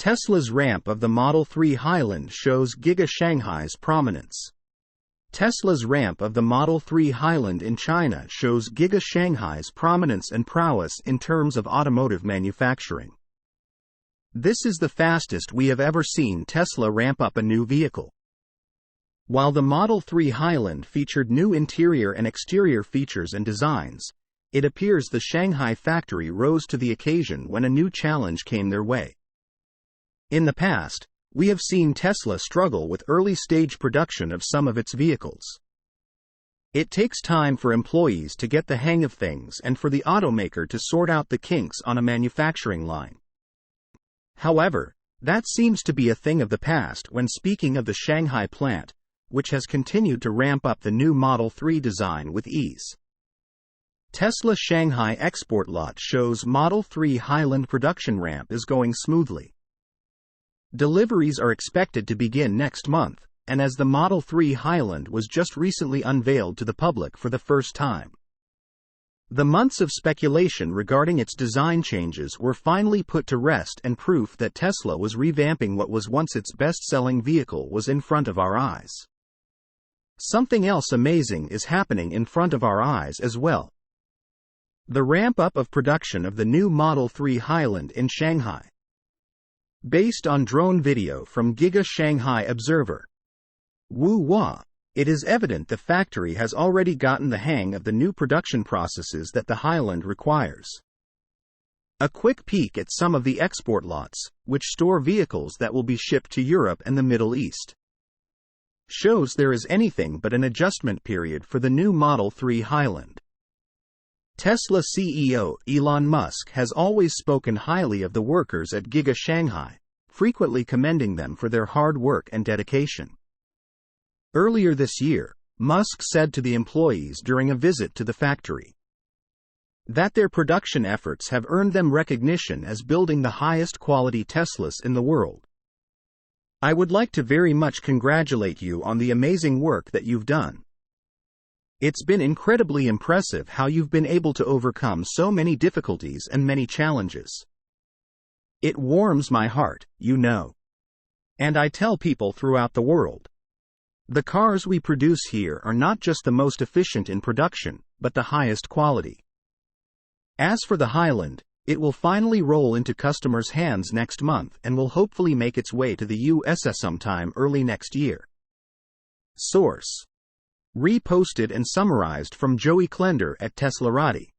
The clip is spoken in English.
Tesla's ramp of the Model 3 Highland shows Giga Shanghai's prominence. Tesla's ramp of the Model 3 Highland in China shows Giga Shanghai's prominence and prowess in terms of automotive manufacturing. This is the fastest we have ever seen Tesla ramp up a new vehicle. While the Model 3 Highland featured new interior and exterior features and designs, it appears the Shanghai factory rose to the occasion when a new challenge came their way. In the past, we have seen Tesla struggle with early-stage production of some of its vehicles. It takes time for employees to get the hang of things and for the automaker to sort out the kinks on a manufacturing line. However, that seems to be a thing of the past when speaking of the Shanghai plant, which has continued to ramp up the new Model 3 design with ease. Tesla Shanghai export lot shows Model 3 Highland production ramp is going smoothly. Deliveries are expected to begin next month, and as the Model 3 Highland was just recently unveiled to the public for the first time. The months of speculation regarding its design changes were finally put to rest, and proof that Tesla was revamping what was once its best-selling vehicle was in front of our eyes. Something else amazing is happening in front of our eyes as well. The ramp-up of production of the new Model 3 Highland in Shanghai. Based on drone video from Giga Shanghai Observer. Woo-wah! It is evident the factory has already gotten the hang of the new production processes that the Highland requires. A quick peek at some of the export lots, which store vehicles that will be shipped to Europe and the Middle East, shows there is anything but an adjustment period for the new Model 3 Highland. Tesla CEO Elon Musk has always spoken highly of the workers at Giga Shanghai, frequently commending them for their hard work and dedication. Earlier this year, Musk said to the employees during a visit to the factory that their production efforts have earned them recognition as building the highest quality Teslas in the world. "I would like to very much congratulate you on the amazing work that you've done. It's been incredibly impressive how you've been able to overcome so many difficulties and many challenges. It warms my heart, you know. And I tell people throughout the world, the cars we produce here are not just the most efficient in production, but the highest quality." As for the Highland, it will finally roll into customers' hands next month and will hopefully make its way to the US sometime early next year. Source: reposted and summarized from Joey Klender at Teslarati.